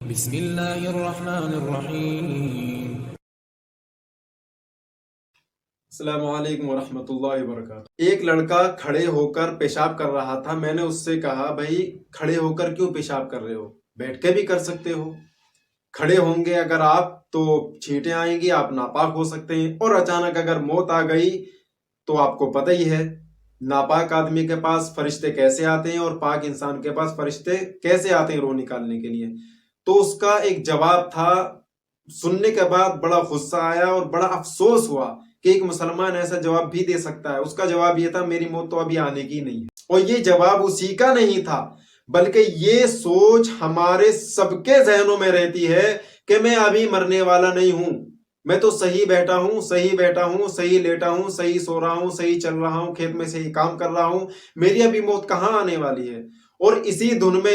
بسم اللہ الرحمن الرحیم۔ السلام علیکم ورحمۃ اللہ وبرکاتہ۔ ایک لڑکا کھڑے ہو کر پیشاب کر رہا تھا۔ میں نے اس سے کہا بھائی کھڑے ہو کر کیوں پیشاب کر رہے ہو، بیٹھ کے بھی کر سکتے ہو۔ کھڑے ہوں گے اگر آپ تو چھینٹیں آئیں گی، آپ ناپاک ہو سکتے ہیں، اور اچانک اگر موت آ گئی تو آپ کو پتہ ہی ہے ناپاک آدمی کے پاس فرشتے کیسے آتے ہیں اور پاک انسان کے پاس فرشتے کیسے آتے ہیں روح نکالنے کے لیے۔ تو اس کا ایک جواب تھا، سننے کے بعد بڑا غصہ آیا اور بڑا افسوس ہوا کہ ایک مسلمان ایسا جواب بھی دے سکتا ہے۔ اس کا جواب یہ تھا میری موت تو ابھی آنے کی نہیں ہے۔ اور یہ جواب اسی کا نہیں تھا، بلکہ یہ سوچ ہمارے سب کے ذہنوں میں رہتی ہے کہ میں ابھی مرنے والا نہیں ہوں، میں تو صحیح بیٹھا ہوں، صحیح بیٹھا ہوں، صحیح لیٹا ہوں، صحیح سو رہا ہوں، صحیح چل رہا ہوں، کھیت میں صحیح کام کر رہا ہوں، میری ابھی موت کہاں آنے والی ہے۔ اور اسی دھن میں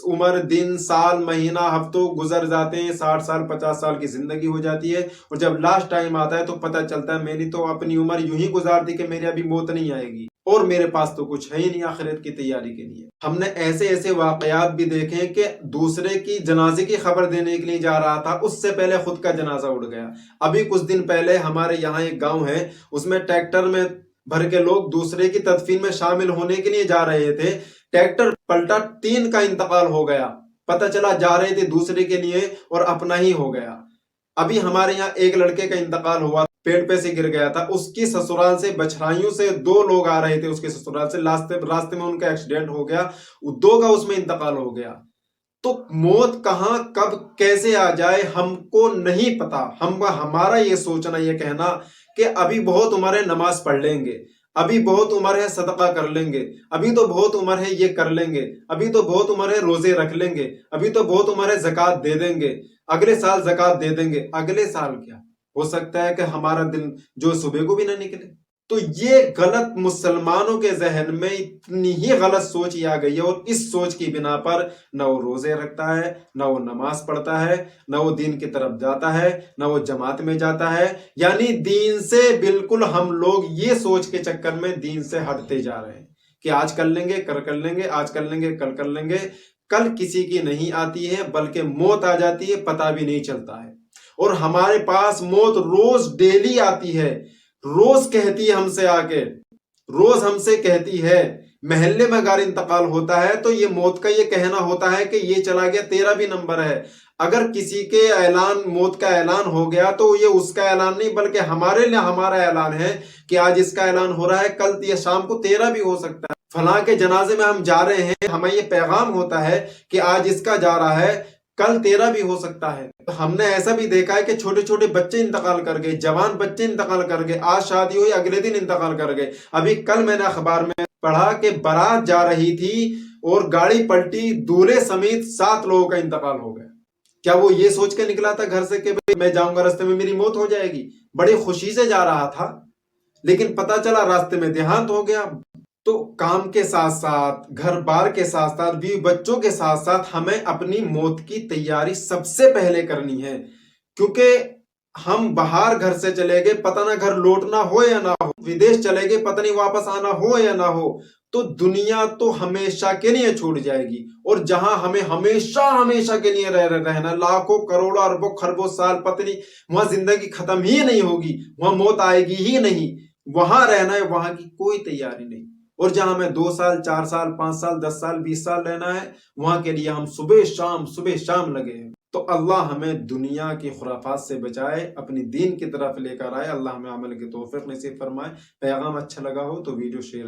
عمر دن سال مہینہ ہفتوں گزر جاتے ہیں، 60 سال 50 سال کی زندگی ہو جاتی ہے، اور جب لاسٹ ٹائم آتا ہے تو پتہ چلتا ہے میں نے تو اپنی عمر یوں ہی گزار دی کہ میری ابھی موت نہیں آئے گی، اور میرے پاس تو کچھ ہے ہی نہیں آخرت کی تیاری کے لیے۔ ہم نے ایسے واقعات بھی دیکھے کہ دوسرے کی جنازے کی خبر دینے کے لیے جا رہا تھا، اس سے پہلے خود کا جنازہ اڑ گیا۔ ابھی کچھ دن پہلے ہمارے یہاں ایک گاؤں ہے، اس میں ٹریکٹر میں بھر کے لوگ دوسرے کی تدفین میں شامل ہونے کے لیے جا رہے تھے، ٹریکٹر پلٹا، 3 کا انتقال ہو گیا، پتہ چلا جا رہے تھے دوسرے کے لیے اور اپنا ہی ہو گیا۔ ابھی ہمارے یہاں ایک لڑکے کا انتقال ہوا، پیڑ پہ سے گر گیا تھا، اس کی سسرال سے بچھرائیوں سے 2 لوگ آ رہے تھے، اس کے سسرال سے راستے میں ان کا ایکسیڈنٹ ہو گیا، 2 کا اس میں انتقال ہو گیا۔ تو موت کہاں کب کیسے آ جائے ہم کو نہیں پتا۔ ہمارا یہ سوچنا، یہ کہنا کہ ابھی بہت عمر ہے نماز پڑھ لیں گے، ابھی بہت عمر ہے صدقہ کر لیں گے، ابھی تو بہت عمر ہے یہ کر لیں گے، ابھی تو بہت عمر ہے روزے رکھ لیں گے، ابھی تو بہت عمر ہے زکوٰۃ دے دیں گے، اگلے سال زکوٰۃ دے دیں گے۔ اگلے سال کیا ہو سکتا ہے کہ ہمارا دن جو صبح کو بھی نہ نکلے۔ تو یہ غلط مسلمانوں کے ذہن میں اتنی ہی غلط سوچ آ گئی ہے، اور اس سوچ کی بنا پر نہ وہ روزے رکھتا ہے، نہ وہ نماز پڑھتا ہے، نہ وہ دین کی طرف جاتا ہے، نہ وہ جماعت میں جاتا ہے۔ یعنی دین سے بالکل ہم لوگ یہ سوچ کے چکر میں دین سے ہٹتے جا رہے ہیں کہ آج کر لیں گے، کر لیں گے، آج کر لیں گے، کل کر لیں گے۔ کل کسی کی نہیں آتی ہے، بلکہ موت آ جاتی ہے، پتہ بھی نہیں چلتا ہے۔ اور ہمارے پاس موت روز ڈیلی آتی ہے، روز کہتی ہے ہم سے آ کے، روز ہم سے کہتی ہے۔ محلے میں اگر انتقال ہوتا ہے تو یہ موت کا یہ کہنا ہوتا ہے کہ یہ چلا گیا، تیرا بھی نمبر ہے۔ اگر کسی کے موت کا اعلان ہو گیا تو یہ اس کا اعلان نہیں، بلکہ ہمارے لیے ہمارا اعلان ہے کہ آج اس کا اعلان ہو رہا ہے، کل یا شام کو تیرا بھی ہو سکتا ہے۔ فلاں کے جنازے میں ہم جا رہے ہیں، ہمیں یہ پیغام ہوتا ہے کہ آج اس کا جا رہا ہے، کل تیرا بھی ہو سکتا ہے۔ ہم نے ایسا بھی دیکھا ہے کہ چھوٹے چھوٹے بچے انتقال کر گئے، جوان بچے انتقال کر گئے، آج شادی ہوئی اگلے دن انتقال کر گئے۔ ابھی کل میں نے اخبار میں پڑھا کہ بارات جا رہی تھی اور گاڑی پلٹی، دولہے سمیت 7 لوگوں کا انتقال ہو گیا۔ کیا وہ یہ سوچ کے نکلا تھا گھر سے کہ میں جاؤں گا راستے میں میری موت ہو جائے گی؟ بڑی خوشی سے جا رہا تھا، لیکن پتا چلا راستے میں دیہانت ہو گیا۔ تو کام کے ساتھ ساتھ، گھر بار کے ساتھ ساتھ، بیوی بچوں کے ساتھ ساتھ ہمیں اپنی موت کی تیاری سب سے پہلے کرنی ہے، کیونکہ ہم باہر گھر سے چلے گئے، پتہ نہ گھر لوٹنا ہو یا نہ ہو، ودیش چلے گئے، پتہ نہیں واپس آنا ہو یا نہ ہو، تو دنیا تو ہمیشہ کے لیے چھوٹ جائے گی۔ اور جہاں ہمیں ہمیشہ کے لیے رہنا، لاکھوں کروڑوں اربوں خربوں سال پتہ نہیں، وہاں زندگی ختم ہی نہیں ہوگی، وہاں موت آئے گی ہی نہیں، وہاں رہنا ہے، وہاں کی کوئی تیاری نہیں۔ اور جہاں ہمیں 2 سال 4 سال 5 سال 10 سال 20 سال رہنا ہے، وہاں کے لیے ہم صبح شام لگے ہیں۔ تو اللہ ہمیں دنیا کی خرافات سے بچائے، اپنی دین کی طرف لے کر آئے، اللہ ہمیں عمل کی توفیق نصیب فرمائے۔ پیغام اچھا لگا ہو تو ویڈیو شیئر